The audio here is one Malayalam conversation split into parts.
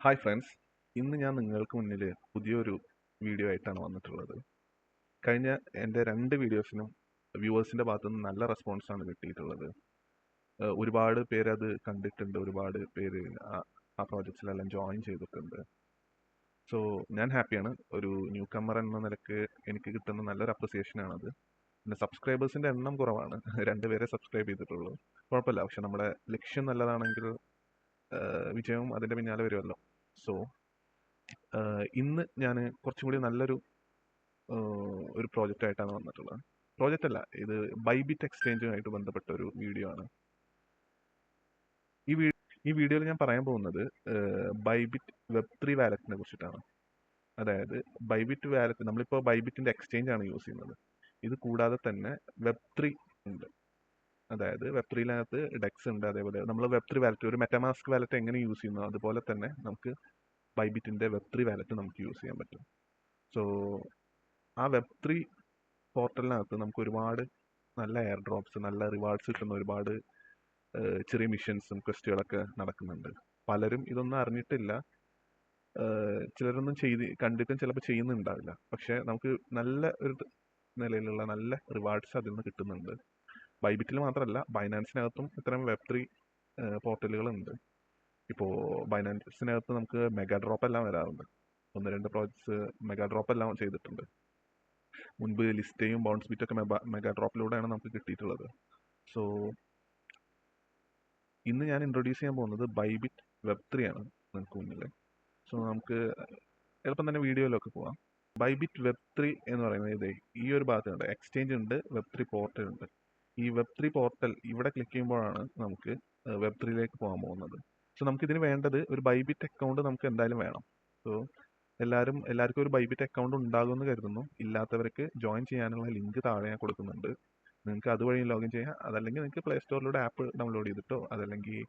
ഹായ് ഫ്രണ്ട്സ്, ഇന്ന് ഞാൻ നിങ്ങൾക്ക് മുന്നിൽ പുതിയൊരു വീഡിയോ ആയിട്ടാണ് വന്നിട്ടുള്ളത്. കഴിഞ്ഞ എൻ്റെ 2 വീഡിയോസിനും വ്യൂവേഴ്സിൻ്റെ ഭാഗത്തുനിന്ന് നല്ല റെസ്പോൺസാണ് കിട്ടിയിട്ടുള്ളത്. ഒരുപാട് പേര് അത് കണ്ടിട്ടുണ്ട്, ഒരുപാട് പേര് ആ പ്രോജക്ട്സിലെല്ലാം ജോയിൻ ചെയ്തിട്ടുണ്ട്. സോ ഞാൻ ഹാപ്പിയാണ്. ഒരു ന്യൂ കമ്മർ എന്ന നിലക്ക് എനിക്ക് കിട്ടുന്ന നല്ലൊരു അപ്രിസിയേഷനാണത്. പിന്നെ സബ്സ്ക്രൈബേഴ്സിൻ്റെ എണ്ണം കുറവാണ്. 2 പേരെ സബ്സ്ക്രൈബ് ചെയ്തിട്ടുള്ളൂ. കുഴപ്പമില്ല, പക്ഷെ നമ്മുടെ ലക്ഷ്യം നല്ലതാണെങ്കിൽ വിജയവും അതിൻ്റെ പിന്നാലെ വരുമല്ലോ. സോ ഇന്ന് ഞാൻ കുറച്ചും കൂടി നല്ലൊരു ഒരു പ്രോജക്റ്റ് ആയിട്ടാണ് വന്നിട്ടുള്ളത്. പ്രോജക്റ്റ് അല്ല, ഇത് ബൈബിറ്റ് എക്സ്ചേഞ്ചുമായിട്ട് ബന്ധപ്പെട്ട ഒരു വീഡിയോ ആണ്. ഈ വീഡിയോയിൽ ഞാൻ പറയാൻ പോകുന്നത് ബൈബിറ്റ് വെബ്3 വാലറ്റിനെ കുറിച്ചിട്ടാണ്. അതായത് ബൈബിറ്റ് വാലറ്റ്, നമ്മളിപ്പോൾ ബൈബിറ്റിന്റെ എക്സ്ചേഞ്ച് ആണ് യൂസ് ചെയ്യുന്നത്. ഇത് കൂടാതെ തന്നെ വെബ്3 ഉണ്ട്. അതായത് വെബ്3-നകത്ത് ഡെക്സ് ഉണ്ട്. അതേപോലെ നമ്മൾ വെബ്3 വാലറ്റ്, ഒരു മെറ്റമാസ്ക് വാലറ്റ് എങ്ങനെ യൂസ് ചെയ്യുന്നു അതുപോലെ തന്നെ നമുക്ക് ബൈബിറ്റിന്റെ വെബ്3 വാലറ്റ് നമുക്ക് യൂസ് ചെയ്യാൻ പറ്റും. സോ ആ വെബ്3 പോർട്ടലിനകത്ത് നമുക്ക് ഒരുപാട് നല്ല എയർ ഡ്രോപ്സ്, നല്ല റിവാർഡ്സ് കിട്ടുന്ന ഒരുപാട് ചെറിയ മിഷൻസും ക്വസ്റ്റുകളൊക്കെ നടക്കുന്നുണ്ട്. പലരും ഇതൊന്നും അറിഞ്ഞിട്ടില്ല. ചിലരൊന്നും കണ്ടിട്ടും ചിലപ്പോൾ ചെയ്യുന്നുണ്ടാവില്ല. പക്ഷെ നമുക്ക് നല്ല ഒരു നിലയിലുള്ള നല്ല റിവാർഡ്സ് അതിൽ നിന്ന് കിട്ടുന്നുണ്ട്. ബൈബിറ്റിൽ മാത്രമല്ല, ബൈനാൻസിനകത്തും ഇത്തരം വെബ്3 പോർട്ടലുകളുണ്ട്. ഇപ്പോൾ ബൈനാൻസിനകത്ത് നമുക്ക് മെഗാ ഡ്രോപ്പ് എല്ലാം വരാറുണ്ട്. 1-2 പ്രോജക്ട്സ് മെഗാ ഡ്രോപ്പ് എല്ലാം ചെയ്തിട്ടുണ്ട്. മുൻപ് ലിസ്റ്റയും ബൗൺസ് ബിറ്റൊക്കെ മെഗാ ഡ്രോപ്പിലൂടെയാണ് നമുക്ക് കിട്ടിയിട്ടുള്ളത്. സോ ഇന്ന് ഞാൻ ഇൻട്രൊഡ്യൂസ് ചെയ്യാൻ പോകുന്നത് ബൈബിറ്റ് വെബ്3 ആണ് നിങ്ങൾക്ക് മുന്നിൽ. സോ നമുക്ക് എളുപ്പം തന്നെ വീഡിയോയിലൊക്കെ പോവാം. ബൈബിറ്റ് വെബ്3 എന്ന് പറയുന്നത് ഈ ഒരു ഭാഗത്തുണ്ട്. എക്സ്ചേഞ്ച് ഉണ്ട്, വെബ്3 പോർട്ടൽ ഉണ്ട്. ഈ വെബ്3 പോർട്ടൽ ഇവിടെ ക്ലിക്ക് ചെയ്യുമ്പോഴാണ് നമുക്ക് വെബ്3യിലേക്ക് പോകാൻ പോകുന്നത്. സോ നമുക്കിതിന് വേണ്ടത് ഒരു ബൈബിറ്റ് അക്കൗണ്ട് നമുക്ക് എന്തായാലും വേണം. സോ എല്ലാവർക്കും ഒരു ബൈബിറ്റ് അക്കൗണ്ട് ഉണ്ടാകുമെന്ന് കരുതുന്നു. ഇല്ലാത്തവർക്ക് ജോയിൻ ചെയ്യാനുള്ള ലിങ്ക് താഴെ ഞാൻ കൊടുക്കുന്നുണ്ട്. നിങ്ങൾക്ക് അതുവഴി ലോഗിൻ ചെയ്യാം. അതല്ലെങ്കിൽ നിങ്ങൾക്ക് പ്ലേ സ്റ്റോറിലൂടെ ആപ്പ് ഡൗൺലോഡ് ചെയ്തിട്ടോ അതല്ലെങ്കിൽ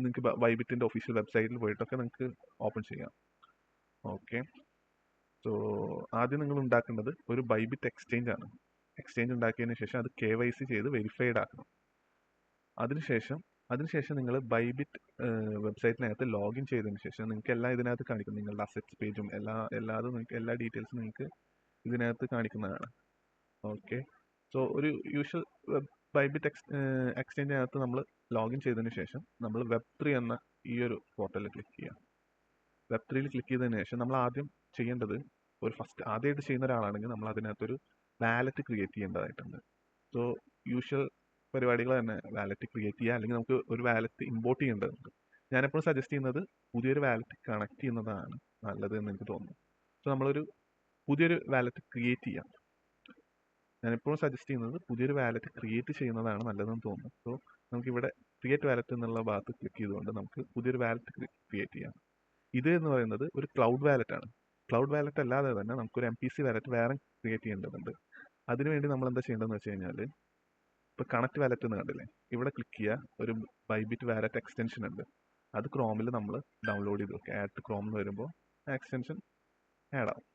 നിങ്ങൾക്ക് ബൈബിറ്റിന്റെ ഒഫീഷ്യൽ വെബ്സൈറ്റിൽ പോയിട്ടൊക്കെ നിങ്ങൾക്ക് ഓപ്പൺ ചെയ്യാം. ഓക്കെ, സോ ആദ്യം നിങ്ങൾ ഉണ്ടാക്കേണ്ടത് ഒരു ബൈബിറ്റ് എക്സ്ചേഞ്ച് ആണ്. എക്സ്ചേഞ്ച് ഉണ്ടാക്കിയതിന് ശേഷം അത് KYC ചെയ്ത് വെരിഫൈഡ് ആക്കണം. അതിനുശേഷം നിങ്ങൾ ബൈബിറ്റ് വെബ്സൈറ്റിനകത്ത് ലോഗിൻ ചെയ്തതിന് ശേഷം നിങ്ങൾക്ക് എല്ലാം ഇതിനകത്ത് കാണിക്കും. നിങ്ങളുടെ അസറ്റ്സ് പേജും എല്ലാ ഡീറ്റെയിൽസും നിങ്ങൾക്ക് ഇതിനകത്ത് കാണിക്കുന്നതാണ്. ഓക്കെ, സോ ഒരു യൂഷ്വൽ ബൈബിറ്റ് എക്സ്ചേഞ്ചിനകത്ത് നമ്മൾ ലോഗിൻ ചെയ്തതിന് ശേഷം നമ്മൾ വെബ്3 എന്ന ഈ ഒരു പോർട്ടലിൽ ക്ലിക്ക് ചെയ്യാം. വെബ്3യിൽ ക്ലിക്ക് ചെയ്തതിന് ശേഷം നമ്മൾ ആദ്യം ചെയ്യേണ്ടത്, ആദ്യമായിട്ട് ചെയ്യുന്ന ഒരാളാണെങ്കിൽ നമ്മൾ അതിനകത്തൊരു വാലറ്റ് ക്രിയേറ്റ് ചെയ്യേണ്ടതായിട്ടുണ്ട്. സോ യൂഷ്വൽ പരിപാടികൾ തന്നെ വാലറ്റ് ക്രിയേറ്റ് ചെയ്യുക, അല്ലെങ്കിൽ നമുക്ക് ഒരു വാലറ്റ് ഇമ്പോർട്ട് ചെയ്യേണ്ടതുണ്ട്. ഞാനെപ്പോഴും സജസ്റ്റ് ചെയ്യുന്നത് പുതിയൊരു വാലറ്റ് കണക്ട് ചെയ്യുന്നതാണ് നല്ലത് എന്ന് എനിക്ക് തോന്നുന്നു. സോ നമ്മളൊരു പുതിയൊരു വാലറ്റ് ക്രിയേറ്റ് ചെയ്യാം. ഞാനെപ്പോഴും സജസ്റ്റ് ചെയ്യുന്നത് പുതിയൊരു വാലറ്റ് ക്രിയേറ്റ് ചെയ്യുന്നതാണ് നല്ലതെന്ന് തോന്നുന്നു. സോ നമുക്കിവിടെ ക്രിയേറ്റ് വാലറ്റ് എന്നുള്ള ഭാഗത്ത് ക്ലിക്ക് ചെയ്തുകൊണ്ട് നമുക്ക് പുതിയൊരു വാലറ്റ് ക്രിയേറ്റ് ചെയ്യാം. ഇത് എന്ന് പറയുന്നത് ഒരു ക്ലൗഡ് വാലറ്റ് ആണ്. ക്ലൗഡ് വാലറ്റ് അല്ലാതെ തന്നെ നമുക്കൊരു MPC വാലറ്റ് വേറെ ക്രിയേറ്റ് ചെയ്യേണ്ടതുണ്ട്. അതിനുവേണ്ടി നമ്മൾ എന്താ ചെയ്യേണ്ടതെന്ന് വെച്ച് കഴിഞ്ഞാൽ, ഇപ്പോൾ കണക്ട് വാലറ്റ് എന്ന് കണ്ടില്ലേ, ഇവിടെ ക്ലിക്ക് ചെയ്യുക. ഒരു ബൈബിറ്റ് വാലറ്റ് എക്സ്റ്റൻഷൻ ഉണ്ട്. അത് ക്രോമിൽ നമ്മൾ ഡൗൺലോഡ് ചെയ്ത് വെക്കുക. ആഡ് ടു ക്രോം എന്ന് വരുമ്പോൾ ആ എക്സ്റ്റൻഷൻ ആഡ് ആവും.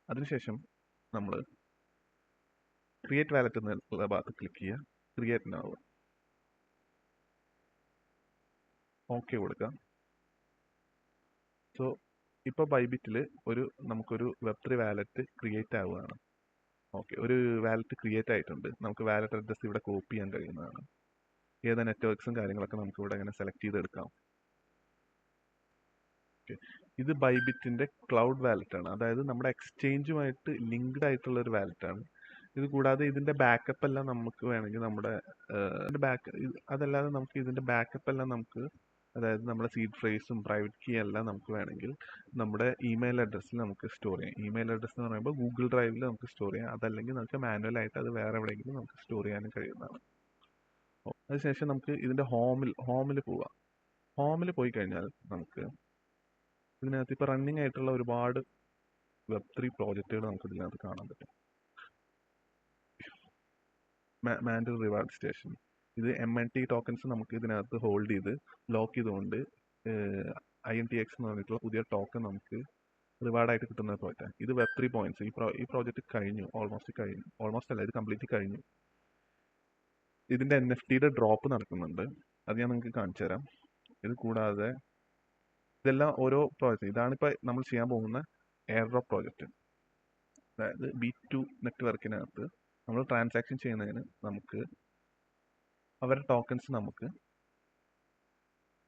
അതിനുശേഷം നമ്മൾ ക്രിയേറ്റ് വാലറ്റ് എന്നുള്ള ഭാഗത്ത് ക്ലിക്ക് ചെയ്യുക. ക്രിയേറ്റ് നൗ ഓക്കെ കൊടുക്കുക. സോ ഇപ്പോൾ ബൈബിറ്റിൽ നമുക്കൊരു വെബ്3 വാലറ്റ് ക്രിയേറ്റ് ആവുകയാണ്. ഓക്കെ, ഒരു വാലറ്റ് ക്രിയേറ്റ് ആയിട്ടുണ്ട്. നമുക്ക് വാലറ്റ് അഡ്രസ് ഇവിടെ കോപ്പി ചെയ്യാൻ കഴിയുന്നതാണ്. ഏത് നെറ്റ്വർക്ക്സും കാര്യങ്ങളൊക്കെ നമുക്ക് ഇവിടെ ഇങ്ങനെ സെലക്ട് ചെയ്തെടുക്കാം. ഓക്കെ, ഇത് ബൈബിറ്റിന്റെ ക്ലൗഡ് വാലറ്റ് ആണ്. അതായത് നമ്മുടെ എക്സ്ചേഞ്ചുമായിട്ട് ലിങ്ക്ഡ് ആയിട്ടുള്ള ഒരു വാലറ്റ് ആണ്. ഇത് കൂടാതെ ഇതിന്റെ ബാക്കപ്പ് എല്ലാം നമുക്ക് വേണമെങ്കിൽ അതല്ലാതെ നമുക്ക് ഇതിന്റെ ബാക്കപ്പ് എല്ലാം നമുക്ക്, അതായത് നമ്മുടെ സീഡ് ഫ്രേസും പ്രൈവറ്റ് കീ എല്ലാം നമുക്ക് വേണമെങ്കിൽ നമ്മുടെ ഇമെയിൽ അഡ്രസ്സിൽ നമുക്ക് സ്റ്റോർ ചെയ്യാം. ഇമെയിൽ അഡ്രസ്സ് എന്ന് പറയുമ്പോൾ ഗൂഗിൾ ഡ്രൈവിൽ നമുക്ക് സ്റ്റോർ ചെയ്യാം. അതല്ലെങ്കിൽ നമുക്ക് മാനുവലായിട്ട് അത് വേറെ എവിടെയെങ്കിലും നമുക്ക് സ്റ്റോർ ചെയ്യാനും കഴിയുന്നതാണ്. അതിനുശേഷം നമുക്ക് ഇതിന്റെ ഹോമിൽ പോവാം. ഹോമിൽ പോയി കഴിഞ്ഞാൽ നമുക്ക് ഇതിനകത്ത് ഇപ്പോൾ റണ്ണിങ് ആയിട്ടുള്ള ഒരുപാട് വെബ്3 പ്രോജക്റ്റുകൾ നമുക്ക് ഇതിനകത്ത് കാണാൻ പറ്റും. മാൻഡൽ റിവാർഡ് സ്റ്റേഷൻ, ഇത് MNT ടോക്കൺസ് നമുക്ക് ഇതിനകത്ത് ഹോൾഡ് ചെയ്ത് ലോക്ക് ചെയ്തുകൊണ്ട് INTX എന്ന് പറഞ്ഞിട്ടുള്ള പുതിയ ടോക്കൺ നമുക്ക് റിവാർഡായിട്ട് കിട്ടുന്ന പ്രോജക്റ്റാണ്. ഇത് വെബ്3 പോയിന്റ്സ്. ഈ പ്രോജക്റ്റ് കഴിഞ്ഞു, ഓൾമോസ്റ്റ് അല്ല, ഇത് കംപ്ലീറ്റ് കഴിഞ്ഞു. ഇതിന്റെ NFT ഡ്രോപ്പ് നടക്കുന്നുണ്ട്. അത് ഞാൻ നിങ്ങൾക്ക് കാണിച്ചു തരാം. ഇത് കൂടാതെ ഇതെല്ലാം ഓരോ പ്രോജക്റ്റ്. ഇതാണിപ്പോൾ നമ്മൾ ചെയ്യാൻ പോകുന്ന എയർ ഡ്രോപ്പ് പ്രോജക്റ്റ്. അതായത് B2 നെറ്റ്വർക്കിനകത്ത് നമ്മൾ ട്രാൻസാക്ഷൻ ചെയ്യുന്നതിന് നമുക്ക് അവരുടെ ടോക്കൺസ് നമുക്ക്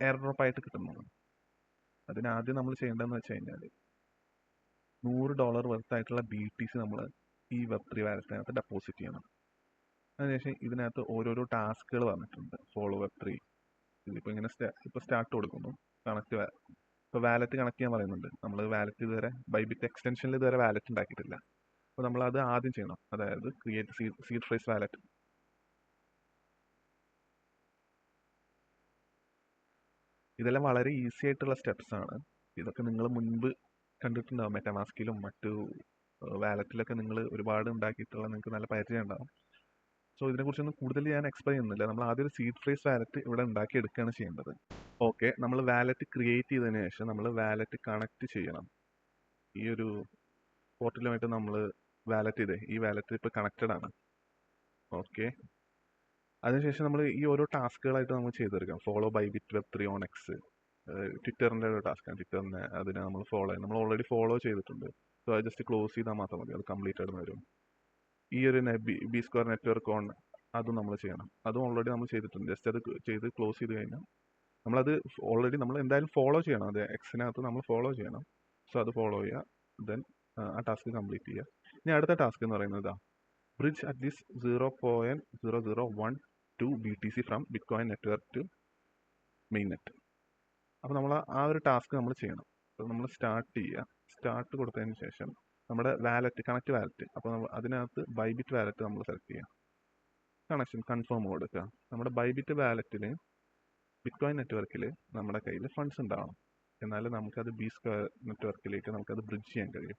എയർ ഡ്രോപ്പ് ആയിട്ട് കിട്ടുന്നതാണ്. അതിനാദ്യം നമ്മൾ ചെയ്യേണ്ടതെന്ന് വെച്ച് കഴിഞ്ഞാൽ $100 വർത്തായിട്ടുള്ള BTC നമ്മൾ ഈ Web3 വാലറ്റിനകത്ത് ഡെപ്പോസിറ്റ് ചെയ്യണം. അതിനുശേഷം ഇതിനകത്ത് ഓരോരോ ടാസ്കുകൾ വന്നിട്ടുണ്ട്. ഫോളോ Web3, ഇതിപ്പോൾ ഇങ്ങനെ ഇപ്പോൾ സ്റ്റാർട്ട് കൊടുക്കുന്നു, കണക്ട്. ഇപ്പോൾ വാലറ്റ് കണക്ട് ചെയ്യാൻ പറയുന്നുണ്ട്. നമ്മൾ വാലറ്റ് ഇതുവരെ ബൈബിറ്റ് എക്സ്റ്റൻഷനിൽ ഇതുവരെ വാലറ്റ് ഉണ്ടാക്കിയിട്ടില്ല. അപ്പോൾ നമ്മൾ അത് ആദ്യം ചെയ്യണം. അതായത് ക്രിയേറ്റ് സീഡ് ഫ്രേസ് വാലറ്റ്. ഇതെല്ലാം വളരെ ഈസി ആയിട്ടുള്ള സ്റ്റെപ്സ് ആണ്. ഇതൊക്കെ നിങ്ങൾ മുൻപ് കണ്ടിട്ടുണ്ടാവും. മെറ്റമാസ്കിലും മറ്റു വാലറ്റിലൊക്കെ നിങ്ങൾ ഒരുപാട് ഉണ്ടാക്കിയിട്ടുള്ള നിങ്ങൾക്ക് നല്ല പരിചയം ഉണ്ടാവും. സോ ഇതിനെക്കുറിച്ചൊന്നും കൂടുതൽ ഞാൻ എക്സ്പ്ലെയിൻ ചെയ്യുന്നില്ല. നമ്മൾ ആദ്യം ഒരു സീഡ് ഫ്രേസ് വാലറ്റ് ഇവിടെ ഉണ്ടാക്കി എടുക്കുകയാണ് ചെയ്യേണ്ടത്. ഓക്കെ, നമ്മൾ വാലറ്റ് ക്രിയേറ്റ് ചെയ്തതിന് ശേഷം നമ്മൾ വാലറ്റ് കണക്ട് ചെയ്യണം. ഈ ഒരു പോർട്ടലുമായിട്ട് നമ്മൾ വാലറ്റ് ചെയ്തേ, ഈ വാലറ്റ് ഇപ്പോൾ കണക്റ്റഡ് ആണ്. ഓക്കെ, അതിനുശേഷം നമ്മൾ ഈ ഓരോ ടാസ്കുകളായിട്ട് നമ്മൾ ചെയ്തെടുക്കാം. Follow Bybit Web3 on X, ട്വിറ്ററിൻ്റെ ഒരു ടാസ്ക്കാണ്. ട്വിറ്ററിനെ അതിനെ നമ്മൾ ഫോളോ ചെയ്യും. നമ്മൾ ഓൾറെഡി ഫോളോ ചെയ്തിട്ടുണ്ട്. സോ അത് ജസ്റ്റ് ക്ലോസ് ചെയ്താൽ മാത്രം മതി, അത് കംപ്ലീറ്റ് ആയിട്ട് വരും. ഈ ഒരു ബി സ്ക്വയർ നെറ്റ്വർക്ക് ഓൺ അതും നമ്മൾ ചെയ്യണം. അതും ഓൾറെഡി നമ്മൾ ചെയ്തിട്ടുണ്ട്. ജസ്റ്റ് അത് ചെയ്ത് ക്ലോസ് ചെയ്ത് കഴിഞ്ഞാൽ നമ്മളത് ഓൾറെഡി നമ്മൾ എന്തായാലും ഫോളോ ചെയ്യണം. അത് എക്സിനകത്ത് നമ്മൾ ഫോളോ ചെയ്യണം. സോ അത് ഫോളോ ചെയ്യുക. ദെൻ ആ ടാസ്ക് കംപ്ലീറ്റ് ചെയ്യുക. ഇനി അടുത്ത ടാസ്ക് എന്ന് പറയുന്നത് ഇതാ, bridge at least 0.0012 BTC from Bitcoin network to main net. അപ്പോൾ നമ്മൾ ആ ഒരു ടാസ്ക് നമ്മൾ ചെയ്യണം. അപ്പോൾ നമ്മൾ സ്റ്റാർട്ട് ചെയ്യുക. സ്റ്റാർട്ട് കൊടുത്തതിന് ശേഷം നമ്മുടെ വാലറ്റ്, കണക്ട് വാലറ്റ്, അപ്പോൾ അതിനകത്ത് ബൈബിറ്റ് വാലറ്റ് നമ്മൾ സെലക്ട് ചെയ്യുക. കണക്ഷൻ കൺഫേം കൊടുക്കുക. നമ്മുടെ ബൈബിറ്റ് വാലറ്റിൽ ബിറ്റ്കോയിൻ നെറ്റ്വർക്കിൽ നമ്മുടെ കയ്യിൽ ഫണ്ട്സ് ഉണ്ടാവണം. എന്നാലും നമുക്കത് ബി സ്ക്വയർ നെറ്റ്വർക്കിലേക്ക് നമുക്കത് ബ്രിഡ്ജ് ചെയ്യാൻ കഴിയും.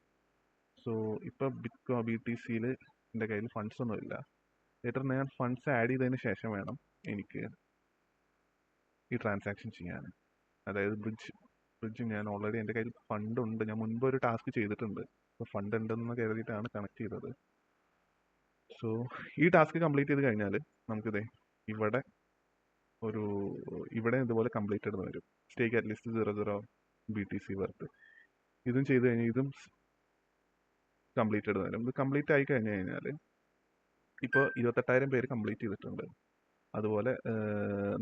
സോ ഇപ്പോൾ BTCയിൽ എൻ്റെ കയ്യിൽ ഫണ്ട്സ് ഒന്നുമില്ല. ലേറ്റർ ഞാൻ ഫണ്ട്സ് ആഡ് ചെയ്തതിന് ശേഷം വേണം എനിക്ക് ഈ ട്രാൻസാക്ഷൻ ചെയ്യാൻ. അതായത് ബ്രിഡ്ജ് ഞാൻ ഓൾറെഡി എൻ്റെ കയ്യിൽ ഫണ്ട് ഉണ്ട്. ഞാൻ മുൻപ് ഒരു ടാസ്ക് ചെയ്തിട്ടുണ്ട്. അപ്പോൾ ഫണ്ട് ഉണ്ടെന്ന് കരുതിയിട്ടാണ് കണക്ട് ചെയ്തത്. സോ ഈ ടാസ്ക് കംപ്ലീറ്റ് ചെയ്ത് കഴിഞ്ഞാൽ നമുക്കിതേ ഇവിടെ ഇതുപോലെ കംപ്ലീറ്റഡ് എന്ന് വരും. സ്റ്റേക്ക് അറ്റ്ലീസ്റ്റ് 00 BTC വർത്ത്. ഇതും ചെയ്ത് കഴിഞ്ഞാൽ ഇതും കംപ്ലീറ്റഡ് വരും. ഇത് കംപ്ലീറ്റ് ആയി കഴിഞ്ഞ് കഴിഞ്ഞാൽ ഇപ്പോൾ 28,000 പേര് കംപ്ലീറ്റ് ചെയ്തിട്ടുണ്ട്. അതുപോലെ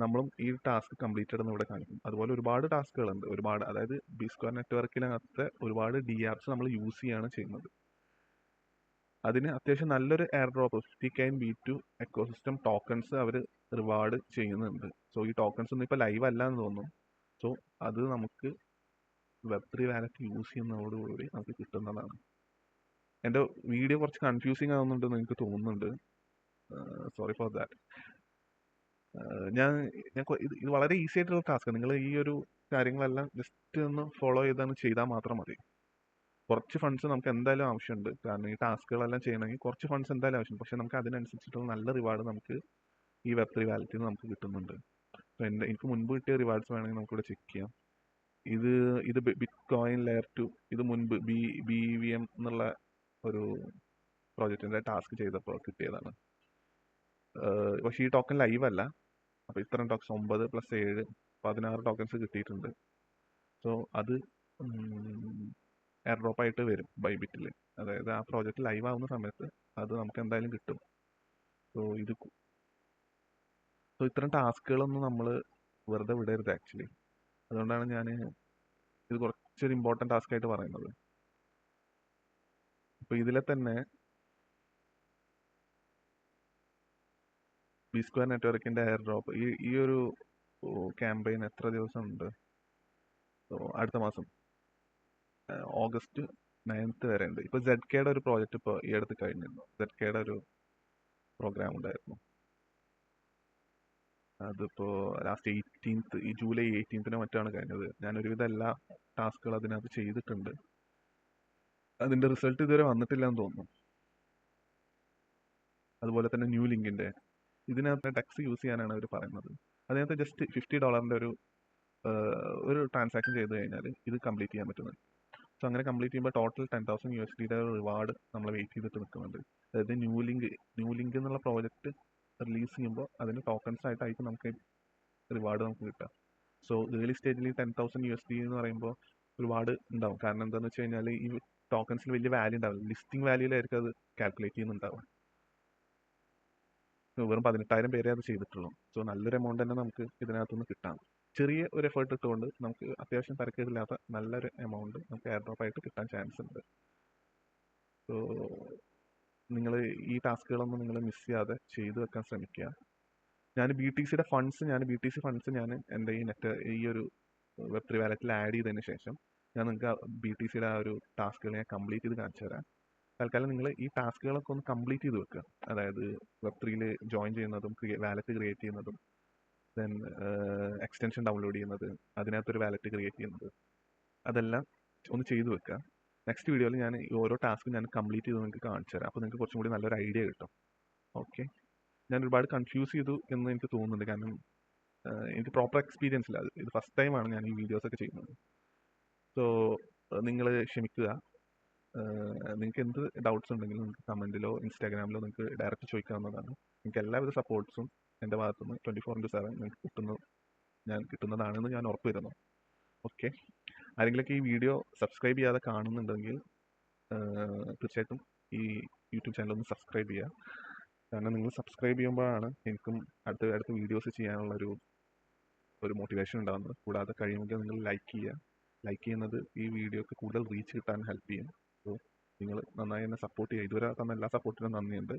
നമ്മളും ഈ ടാസ്ക് കംപ്ലീറ്റഡ് എന്ന് ഇവിടെ കാണിക്കും. അതുപോലെ ഒരുപാട് ടാസ്കുകളുണ്ട്. അതായത് ബി സ്ക്വയർ നെറ്റ്വർക്കിനകത്തെ ഒരുപാട് DApps നമ്മൾ യൂസ് ചെയ്യാണ് ചെയ്യുന്നത്. അതിന് അത്യാവശ്യം നല്ലൊരു air drop 50K B2 ecosystem tokens അവർ റിവാർഡ് ചെയ്യുന്നുണ്ട്. സോ ഈ ടോക്കൺസ് ഒന്നും ഇപ്പോൾ ലൈവ് അല്ല എന്ന് തോന്നുന്നു. സോ അത് നമുക്ക് Web3 വാലറ്റ് യൂസ് ചെയ്യുന്നതോടുകൂടി നമുക്ക് കിട്ടുന്നതാണ്. എൻ്റെ വീഡിയോ കുറച്ച് കൺഫ്യൂസിങ് ആവുന്നുണ്ടെന്ന് എനിക്ക് തോന്നുന്നുണ്ട്. Sorry for that. ഇത് വളരെ ഈസി ആയിട്ടുള്ള ടാസ്ക്. നിങ്ങൾ ഈ ഒരു കാര്യങ്ങളെല്ലാം ജസ്റ്റ് ഒന്ന് ഫോളോ ചെയ്താൽ മാത്രം മതി. കുറച്ച് ഫണ്ട്സ് നമുക്ക് എന്തായാലും ആവശ്യമുണ്ട്. കാരണം ഈ ടാസ്കുകളെല്ലാം ചെയ്യണമെങ്കിൽ കുറച്ച് ഫണ്ട്സ് എന്തായാലും ആവശ്യമുണ്ട്. പക്ഷെ നമുക്ക് അതിനനുസരിച്ചിട്ടുള്ള നല്ല റിവാർഡ് നമുക്ക് ഈ Web3 വാലറ്റിൽ നിന്ന് നമുക്ക് കിട്ടുന്നുണ്ട്. അപ്പോൾ എനിക്ക് മുൻപ് കിട്ടിയ റിവാർഡ്സ് വേണമെങ്കിൽ നമുക്കിവിടെ ചെക്ക് ചെയ്യാം. ഇത് ബിറ്റ്കോയിൻ ലെയർ 2, ഇത് മുൻപ് BVM എന്നുള്ള ഒരു പ്രോജക്റ്റിൻ്റെ ടാസ്ക് ചെയ്തപ്പോൾ കിട്ടിയതാണ്. പക്ഷേ ഈ ടോക്കൺ ലൈവ് അല്ല. അപ്പോൾ ഇത്രയും ടോക്കൺസ് 9 + 7 16 ടോക്കൺസ് കിട്ടിയിട്ടുണ്ട്. സോ അത് എയർ ഡ്രോപ്പ് ആയിട്ട് വരും ബൈബിറ്റിൽ. അതായത് ആ പ്രോജക്റ്റ് ലൈവ് ആവുന്ന സമയത്ത് അത് നമുക്ക് എന്തായാലും കിട്ടും. സോ ഇത്തരം ടാസ്കുകളൊന്നും നമ്മൾ വെറുതെ വിടരുത് ആക്ച്വലി. അതുകൊണ്ടാണ് ഞാൻ ഇത് കുറച്ചൊരു ഇമ്പോർട്ടൻ്റ് ടാസ്ക് ആയിട്ട് പറയുന്നത്. ഇപ്പോൾ ഇതിലെ തന്നെ ബി സ്ക്വയർ നെറ്റ്വർക്കിൻ്റെ എയർ ഡ്രോപ്പ് ഈ ഒരു ക്യാമ്പയിൻ എത്ര ദിവസം ഉണ്ട്? അടുത്ത മാസം August 9th വരെ ഉണ്ട്. ഇപ്പോൾ ZKയുടെ ഒരു പ്രോജക്റ്റ് ഇപ്പോൾ ഈ അടുത്ത് കഴിഞ്ഞിരുന്നു. ZKയുടെ ഒരു പ്രോഗ്രാം ഉണ്ടായിരുന്നു. അതിപ്പോൾ ലാസ്റ്റ് 18th, ഈ July 18th മറ്റാണ് കഴിഞ്ഞത്. ഞാൻ ഒരുവിധം എല്ലാ ടാസ്കുകളും അതിനകത്ത് ചെയ്തിട്ടുണ്ട്. അതിൻ്റെ റിസൾട്ട് ഇതുവരെ വന്നിട്ടില്ല എന്ന് തോന്നുന്നു. അതുപോലെ തന്നെ ന്യൂ ലിങ്കിൻ്റെ ഇതിനകത്ത് ടെക്സ് യൂസ് ചെയ്യാനാണ് അവർ പറയുന്നത്. അതിനകത്ത് ജസ്റ്റ് $50 ഒരു ട്രാൻസാക്ഷൻ ചെയ്ത് കഴിഞ്ഞാൽ ഇത് കംപ്ലീറ്റ് ചെയ്യാൻ പറ്റുന്നത്. സോ അങ്ങനെ കംപ്ലീറ്റ് ചെയ്യുമ്പോൾ ടോട്ടൽ $10,000 റിവാർഡ് നമ്മൾ വെയിറ്റ് ചെയ്തിട്ട് നിൽക്കുന്നുണ്ട്. അതായത് ന്യൂ ലിങ്ക് എന്നുള്ള പ്രോജക്റ്റ് റിലീസ് ചെയ്യുമ്പോൾ അതിന് ടോക്കൺസ് ആയിട്ടായിരിക്കും നമുക്ക് റിവാർഡ് നമുക്ക് കിട്ടുക. സോ ഏർലി സ്റ്റേജിൽ 10,000 USD എന്ന് പറയുമ്പോൾ ഒരുപാട് ഉണ്ടാവും. കാരണം എന്താണെന്ന് വെച്ച് കഴിഞ്ഞാൽ ഈ ടോക്കൺസിന് വലിയ വാല്യൂ ഉണ്ടാവില്ല. ലിസ്റ്റിംഗ് വാല്യൂലായിരിക്കും അത് കാൽക്കുലേറ്റ് ചെയ്യുന്നുണ്ടാവുക. വെറും 18,000 പേരെ അത് ചെയ്തിട്ടുള്ളൂ. സോ നല്ലൊരു എമൗണ്ട് തന്നെ നമുക്ക് ഇതിനകത്തുനിന്ന് കിട്ടാം. ചെറിയ ഒരു എഫേർട്ട് ഇട്ടുകൊണ്ട് നമുക്ക് അത്യാവശ്യം തരക്കേടില്ലാത്ത നല്ലൊരു എമൗണ്ട് നമുക്ക് എയർ ഡ്രോപ്പ് ആയിട്ട് കിട്ടാൻ ചാൻസ് ഉണ്ട്. സോ നിങ്ങൾ ഈ ടാസ്കുകളൊന്നും നിങ്ങൾ മിസ് ചെയ്യാതെ ചെയ്തു വെക്കാൻ ശ്രമിക്കുക. ഞാൻ BTC ഫണ്ട്സ് ഞാൻ എൻ്റെ ഈ ഒരു Web3 വാലറ്റിൽ ആഡ് ചെയ്തതിന് ശേഷം ഞാൻ നിങ്ങൾക്ക് BTC ആ ഒരു ടാസ്കുകൾ ഞാൻ കംപ്ലീറ്റ് ചെയ്ത് കാണിച്ചു തരാം. തൽക്കാലം നിങ്ങൾ ഈ ടാസ്കുകളൊക്കെ ഒന്ന് കംപ്ലീറ്റ് ചെയ്ത് വെക്കുക. അതായത് Web3 ജോയിൻ ചെയ്യുന്നതും വാലറ്റ് ക്രിയേറ്റ് ചെയ്യുന്നതും ദെൻ എക്സ്റ്റൻഷൻ ഡൗൺലോഡ് ചെയ്യുന്നത്, അതിനകത്തൊരു വാലറ്റ് ക്രിയേറ്റ് ചെയ്യുന്നത്, അതെല്ലാം ഒന്ന് ചെയ്തു വെക്കുക. നെക്സ്റ്റ് വീഡിയോയിൽ ഞാൻ ഈ ഓരോ ടാസ്കും ഞാൻ കംപ്ലീറ്റ് ചെയ്ത് നിങ്ങൾക്ക് കാണിച്ചു തരാം. അപ്പോൾ നിങ്ങൾക്ക് കുറച്ചും കൂടി നല്ലൊരു ഐഡിയ കിട്ടും. ഓക്കെ, ഞാൻ ഒരുപാട് കൺഫ്യൂസ് ചെയ്തു എന്ന് എനിക്ക് തോന്നുന്നുണ്ട്. കാരണം എനിക്ക് പ്രോപ്പർ എക്സ്പീരിയൻസ് ഇല്ല. ഇത് ഫസ്റ്റ് ടൈമാണ് ഞാൻ ഈ വീഡിയോസൊക്കെ ചെയ്യുന്നത്. സോ നിങ്ങൾ ക്ഷമിക്കുക. നിങ്ങൾക്ക് എന്ത് ഡൗട്ട്സ് ഉണ്ടെങ്കിലും നിങ്ങൾക്ക് കമൻറ്റിലോ ഇൻസ്റ്റാഗ്രാമിലോ നിങ്ങൾക്ക് ഡയറക്റ്റ് ചോദിക്കാവുന്നതാണ്. നിങ്ങൾക്ക് എല്ലാവിധ സപ്പോർട്ട്സും എൻ്റെ ഭാഗത്തുനിന്ന് 24/7 നിങ്ങൾക്ക് കിട്ടുന്നതാണെന്ന് ഞാൻ ഉറപ്പ് വരുന്നു. ഓക്കെ, ആരെങ്കിലൊക്കെ ഈ വീഡിയോ സബ്സ്ക്രൈബ് ചെയ്യാതെ കാണുന്നുണ്ടെങ്കിൽ തീർച്ചയായിട്ടും ഈ യൂട്യൂബ് ചാനൽ ഒന്ന് സബ്സ്ക്രൈബ് ചെയ്യുക. കാരണം നിങ്ങൾ സബ്സ്ക്രൈബ് ചെയ്യുമ്പോഴാണ് എനിക്കും അടുത്ത വീഡിയോസ് ചെയ്യാനുള്ള ഒരു മോട്ടിവേഷൻ ഉണ്ടാകുന്നത്. കൂടാതെ കഴിയുമെങ്കിൽ നിങ്ങൾ ലൈക്ക് ചെയ്യുക. ലൈക്ക് ചെയ്യുന്നത് ഈ വീഡിയോക്ക് കൂടുതൽ റീച്ച് കിട്ടാൻ ഹെൽപ്പ് ചെയ്യും. സോ നിങ്ങൾ നന്നായി എന്നെ സപ്പോർട്ട് ചെയ്യുക. ഇതുവരെ തന്ന എല്ലാ സപ്പോർട്ടിനും നന്ദിയുണ്ട്.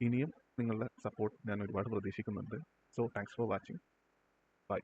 ഇനിയും നിങ്ങളുടെ സപ്പോർട്ട് ഞാൻ ഒരുപാട് പ്രതീക്ഷിക്കുന്നുണ്ട്. So thanks for watching. By.